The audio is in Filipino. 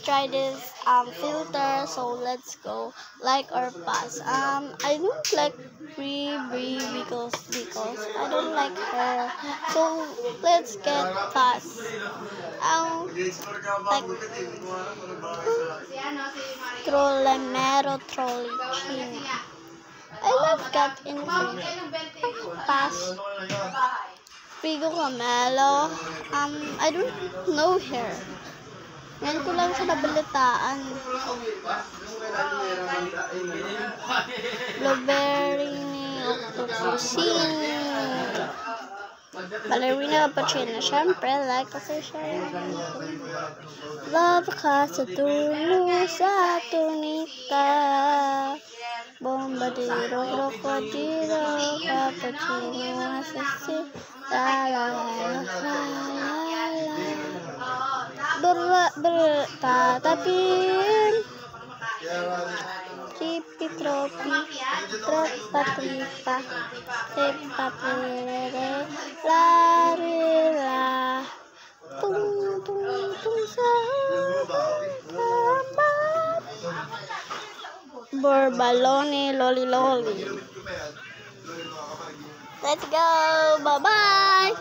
try this filter. So let's go. Like or pass. I don't like Brie because I don't like her. So let's get pass. Like Trollemero Trollicini. I love cat in pass. Figo Camelo. I don't know her. Ngayon ko lang siya nabalitaan. Blueberry ni Octopusini. Ballerina Pacina. Siyempre, like kasi siya. Love ka sa tulo sa tunita. Bombadero, crocodilo, cappuccino, asisi, la la la la la la. Tatapin. Tripi tropi, tropa tripa, tripa trere, larila, tung tung tung sa tambat. Borbalone, loli loli. Let's go, bye bye.